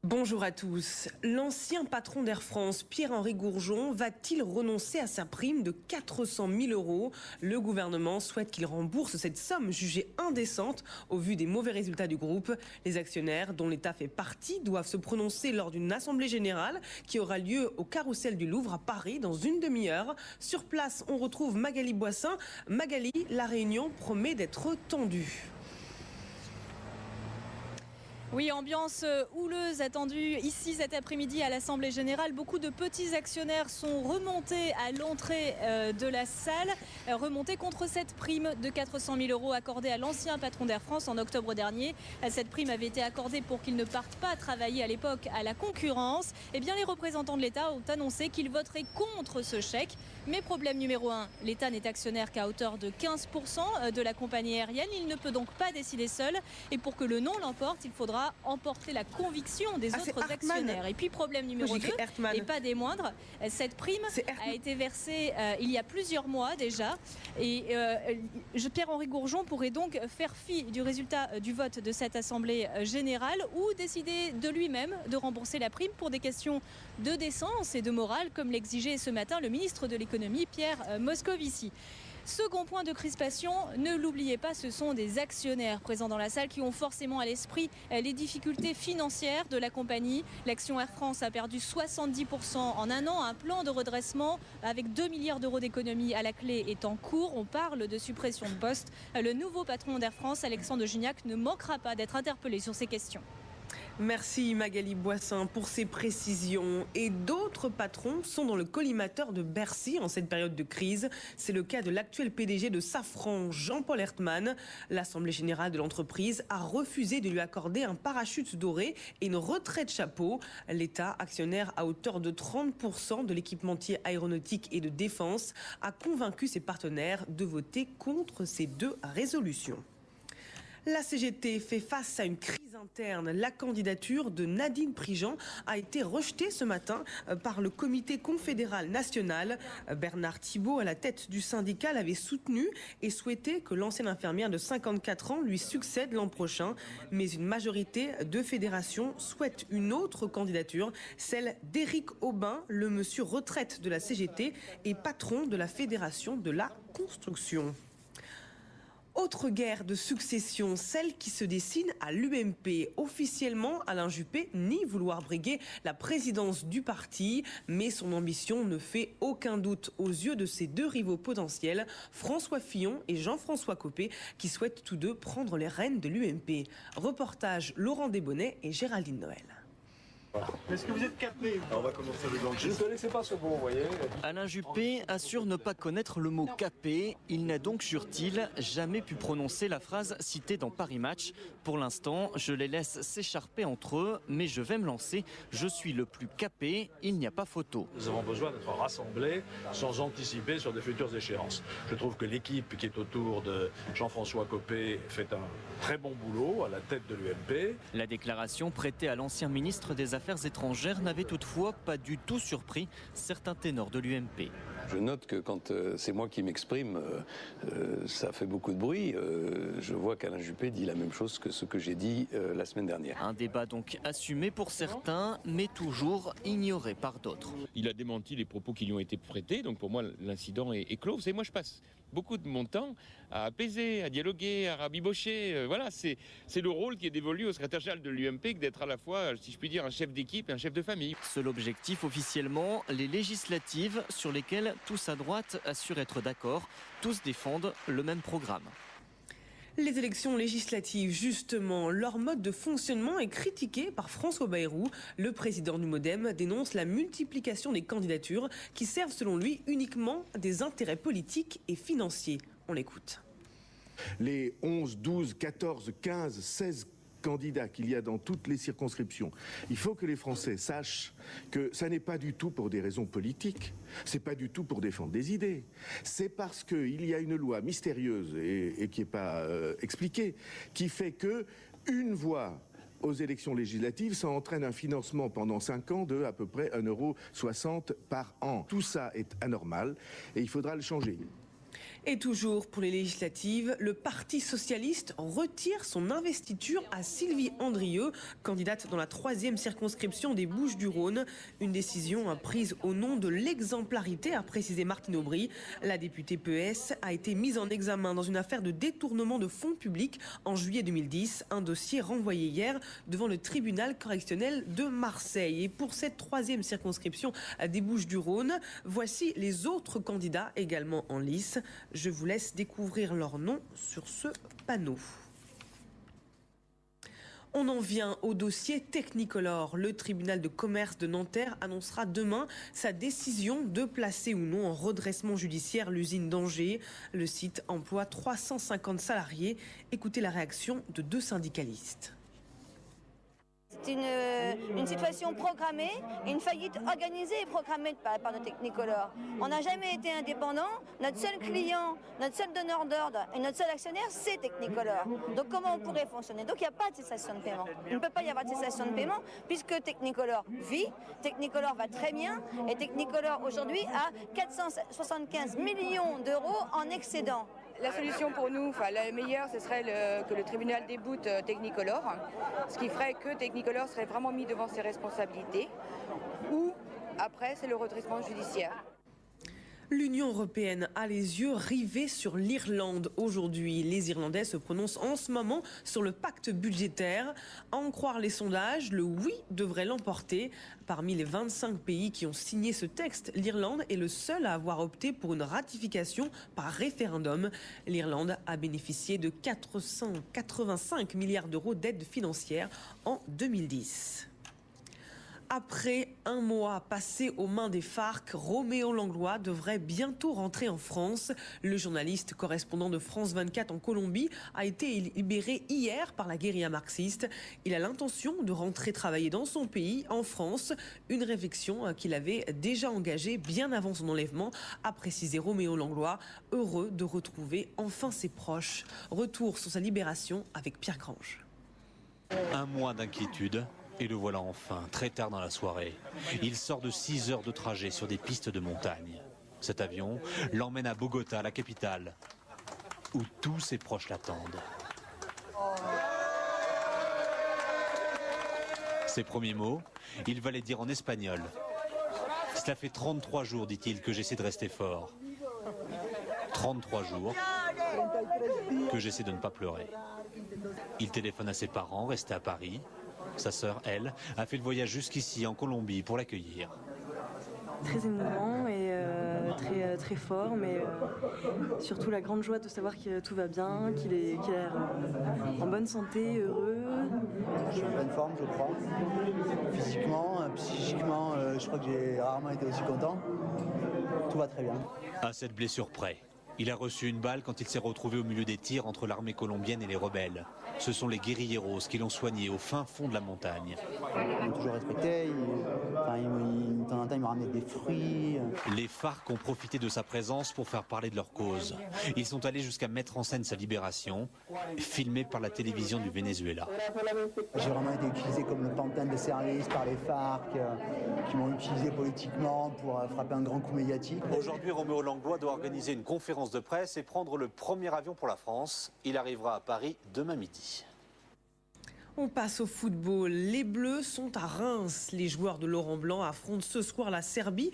Bonjour à tous. L'ancien patron d'Air France, Pierre-Henri Gourgeon, va-t-il renoncer à sa prime de 400 000 €? Le gouvernement souhaite qu'il rembourse cette somme jugée indécente au vu des mauvais résultats du groupe. Les actionnaires, dont l'État fait partie, doivent se prononcer lors d'une assemblée générale qui aura lieu au Carrousel du Louvre à Paris dans une demi-heure. Sur place, on retrouve Magali Boissin. Magali, la réunion promet d'être tendue. Oui, ambiance houleuse attendue ici cet après-midi à l'Assemblée Générale. Beaucoup de petits actionnaires sont remontés à l'entrée de la salle, remontés contre cette prime de 400 000 € accordée à l'ancien patron d'Air France en octobre dernier. Cette prime avait été accordée pour qu'il ne parte pas travailler à l'époque à la concurrence. Eh bien, les représentants de l'État ont annoncé qu'ils voteraient contre ce chèque. Mais problème numéro 1, l'État n'est actionnaire qu'à hauteur de 15% de la compagnie aérienne. Il ne peut donc pas décider seul. Et pour que le non l'emporte, il faudra emporter la conviction des autres actionnaires. Et puis problème numéro 2, et pas des moindres, cette prime a été versée il y a plusieurs mois déjà. Et Pierre-Henri Gourgeon pourrait donc faire fi du résultat du vote de cette Assemblée Générale ou décider de lui-même de rembourser la prime pour des questions de décence et de morale, comme l'exigeait ce matin le ministre de l'économie, Pierre Moscovici. Second point de crispation, ne l'oubliez pas, ce sont des actionnaires présents dans la salle qui ont forcément à l'esprit les difficultés financières de la compagnie. L'action Air France a perdu 70% en un an. Un plan de redressement avec 2 milliards € d'économies à la clé est en cours. On parle de suppression de postes. Le nouveau patron d'Air France, Alexandre de Gignac, ne manquera pas d'être interpellé sur ces questions. Merci Magali Boissin pour ces précisions. Et d'autres patrons sont dans le collimateur de Bercy en cette période de crise. C'est le cas de l'actuel PDG de Safran, Jean-Paul Hertmann. L'Assemblée générale de l'entreprise a refusé de lui accorder un parachute doré et une retraite chapeau. L'État, actionnaire à hauteur de 30% de l'équipementier aéronautique et de défense, a convaincu ses partenaires de voter contre ces deux résolutions. La CGT fait face à une crise interne. La candidature de Nadine Prigent a été rejetée ce matin par le comité confédéral national. Bernard Thibault, à la tête du syndicat, l'avait soutenu et souhaitait que l'ancienne infirmière de 54 ans lui succède l'an prochain. Mais une majorité de fédérations souhaite une autre candidature, celle d'Éric Aubin, le monsieur retraite de la CGT et patron de la Fédération de la construction. Autre guerre de succession, celle qui se dessine à l'UMP. Officiellement, Alain Juppé nie vouloir briguer la présidence du parti, mais son ambition ne fait aucun doute aux yeux de ses deux rivaux potentiels, François Fillon et Jean-François Copé, qui souhaitent tous deux prendre les rênes de l'UMP. Reportage Laurent Desbonnets et Géraldine Noël. Est-ce que vous êtes capé? On va commencer le blanc. Je ne connaissais pas ce mot, vous voyez. Alain Juppé assure ne pas connaître le mot capé. Il n'a donc, jure-t-il, jamais pu prononcer la phrase citée dans Paris Match. Pour l'instant, je les laisse s'écharper entre eux, mais je vais me lancer. Je suis le plus capé, il n'y a pas photo. Nous avons besoin d'être rassemblés sans anticiper sur des futures échéances. Je trouve que l'équipe qui est autour de Jean-François Copé fait un très bon boulot à la tête de l'UMP. La déclaration prêtée à l'ancien ministre des Affaires étrangères n'avait toutefois pas du tout surpris certains ténors de l'UMP. Je note que quand c'est moi qui m'exprime, ça fait beaucoup de bruit. Je vois qu'Alain Juppé dit la même chose que ce que j'ai dit la semaine dernière. Un débat donc assumé pour certains, mais toujours ignoré par d'autres. Il a démenti les propos qui lui ont été prêtés, donc pour moi l'incident est clos. Vous savez, moi je passe beaucoup de mon temps à apaiser, à dialoguer, à rabibocher. Voilà, c'est le rôle qui est dévolu au secrétaire général de l'UMP que d'être à la fois, si je puis dire, un chef d'équipe et un chef de famille. Seul objectif officiellement, les législatives sur lesquelles tous à droite assurent être d'accord, tous défendent le même programme. Les élections législatives, justement, leur mode de fonctionnement est critiqué par François Bayrou. Le président du MoDem dénonce la multiplication des candidatures qui servent, selon lui, uniquement des intérêts politiques et financiers. On l'écoute. Les 11, 12, 14, 15, 16 candidats qu'il y a dans toutes les circonscriptions. Il faut que les Français sachent que ça n'est pas du tout pour des raisons politiques, c'est pas du tout pour défendre des idées. C'est parce qu'il y a une loi mystérieuse et qui n'est pas expliquée, qui fait que une voix aux élections législatives, ça entraîne un financement pendant 5 ans de à peu près 1,60 € par an. Tout ça est anormal et il faudra le changer. Et toujours pour les législatives, le Parti socialiste retire son investiture à Sylvie Andrieux, candidate dans la 3e circonscription des Bouches-du-Rhône. Une décision prise au nom de l'exemplarité, a précisé Martine Aubry. La députée PES a été mise en examen dans une affaire de détournement de fonds publics en juillet 2010. Un dossier renvoyé hier devant le tribunal correctionnel de Marseille. Et pour cette 3e circonscription des Bouches-du-Rhône, voici les autres candidats également en lice. Je vous laisse découvrir leurs noms sur ce panneau. On en vient au dossier Technicolor. Le tribunal de commerce de Nanterre annoncera demain sa décision de placer ou non en redressement judiciaire l'usine d'Angers. Le site emploie 350 salariés. Écoutez la réaction de 2 syndicalistes. C'est une situation programmée, une faillite organisée et programmée de la part de Technicolor. On n'a jamais été indépendant. Notre seul client, notre seul donneur d'ordre et notre seul actionnaire, c'est Technicolor. Donc comment on pourrait fonctionner? Donc il n'y a pas de cessation de paiement. Il ne peut pas y avoir de cessation de paiement puisque Technicolor vit, Technicolor va très bien et Technicolor aujourd'hui a 475 millions d'euros en excédent. La solution pour nous, la meilleure, ce serait que le tribunal déboute Technicolor, ce qui ferait que Technicolor serait vraiment mis devant ses responsabilités, ou après c'est le redressement judiciaire. L'Union européenne a les yeux rivés sur l'Irlande aujourd'hui. Les Irlandais se prononcent en ce moment sur le pacte budgétaire. À en croire les sondages, le oui devrait l'emporter. Parmi les 25 pays qui ont signé ce texte, l'Irlande est le seul à avoir opté pour une ratification par référendum. L'Irlande a bénéficié de 485 milliards d'euros d'aide financière en 2010. Après un mois passé aux mains des FARC, Roméo Langlois devrait bientôt rentrer en France. Le journaliste correspondant de France 24 en Colombie a été libéré hier par la guérilla marxiste. Il a l'intention de rentrer travailler dans son pays, en France, une réflexion qu'il avait déjà engagée bien avant son enlèvement, a précisé Roméo Langlois, heureux de retrouver enfin ses proches. Retour sur sa libération avec Pierre Grange. Un mois d'inquiétude. Et le voilà enfin, très tard dans la soirée. Il sort de 6 heures de trajet sur des pistes de montagne. Cet avion l'emmène à Bogota, la capitale, où tous ses proches l'attendent. Ses premiers mots, il va les dire en espagnol. Cela fait 33 jours, dit-il, que j'essaie de rester fort. 33 jours que j'essaie de ne pas pleurer. Il téléphone à ses parents, restés à Paris. Sa sœur, elle, a fait le voyage jusqu'ici en Colombie pour l'accueillir. Très émouvant et très fort, mais surtout la grande joie de savoir que tout va bien, qu'il a l'air en bonne santé, heureux. Je suis en bonne forme, je crois. Physiquement, psychiquement, je crois que j'ai rarement été aussi content. Tout va très bien. À cette blessure près, il a reçu une balle quand il s'est retrouvé au milieu des tirs entre l'armée colombienne et les rebelles. Ce sont les guérilleros qui l'ont soigné au fin fond de la montagne. Ils m'ont toujours respecté, de temps en temps ils me ramenaient des fruits. Les FARC ont profité de sa présence pour faire parler de leur cause. Ils sont allés jusqu'à mettre en scène sa libération, filmée par la télévision du Venezuela. J'ai vraiment été utilisé comme le pantin de service par les FARC, qui m'ont utilisé politiquement pour frapper un grand coup médiatique. Aujourd'hui, Roméo Langlois doit organiser une conférence de presse et prendre le premier avion pour la France. Il arrivera à Paris demain midi. On passe au football. Les Bleus sont à Reims. Les joueurs de Laurent Blanc affrontent ce soir la Serbie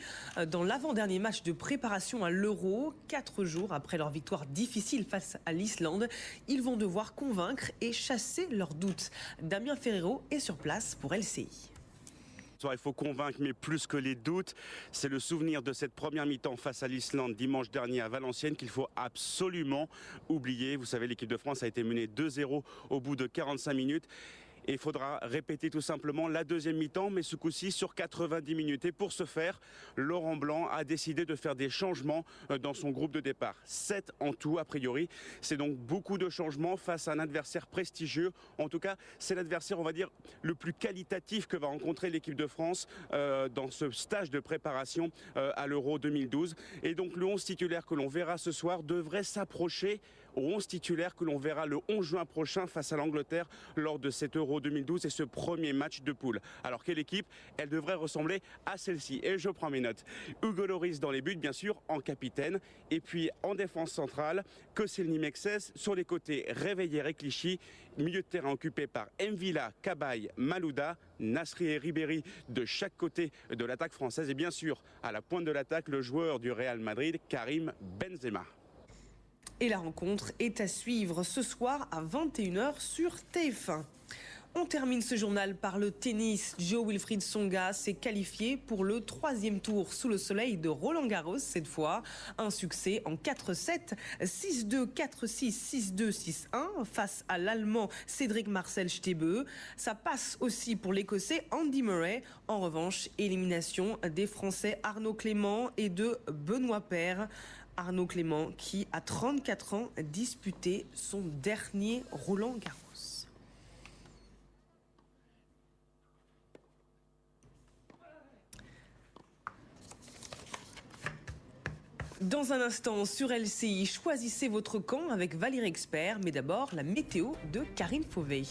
dans l'avant-dernier match de préparation à l'Euro. 4 jours après leur victoire difficile face à l'Islande, ils vont devoir convaincre et chasser leurs doutes. Damien Ferrero est sur place pour LCI. Il faut convaincre, mais plus que les doutes, c'est le souvenir de cette première mi-temps face à l'Islande dimanche dernier à Valenciennes qu'il faut absolument oublier. Vous savez, l'équipe de France a été menée 2-0 au bout de 45 minutes. Et il faudra répéter tout simplement la deuxième mi-temps, mais ce coup-ci sur 90 minutes. Et pour ce faire, Laurent Blanc a décidé de faire des changements dans son groupe de départ. 7 en tout, a priori. C'est donc beaucoup de changements face à un adversaire prestigieux. En tout cas, c'est l'adversaire, on va dire, le plus qualitatif que va rencontrer l'équipe de France dans ce stage de préparation à l'Euro 2012. Et donc le 11 titulaire que l'on verra ce soir devrait s'approcher aux 11 titulaires que l'on verra le 11 juin prochain face à l'Angleterre lors de cet Euro 2012 et ce premier match de poule. Alors quelle équipe? Elle devrait ressembler à celle-ci. Et je prends mes notes. Hugo Lloris dans les buts, bien sûr, en capitaine. Et puis en défense centrale, Koscielny Mexes. Sur les côtés, Réveillère et Clichy. Milieu de terrain occupé par M'Vila, Cabaye, Malouda, Nasri et Ribéry de chaque côté de l'attaque française. Et bien sûr, à la pointe de l'attaque, le joueur du Real Madrid, Karim Benzema. Et la rencontre est à suivre ce soir à 21h sur TF1. On termine ce journal par le tennis. Jo-Wilfried Tsonga s'est qualifié pour le 3e tour sous le soleil de Roland-Garros cette fois. Un succès en 4-7, 6-2, 4-6, 6-2, 6-1 face à l'Allemand Cédric Marcel Stebe. Ça passe aussi pour l'Écossais Andy Murray. En revanche, élimination des Français Arnaud Clément et de Benoît Paire. Arnaud Clément qui, à 34 ans, disputait son dernier Roland-Garros. Dans un instant, sur LCI, choisissez votre camp avec Valérie Expert. Mais d'abord, la météo de Karine Fauvet.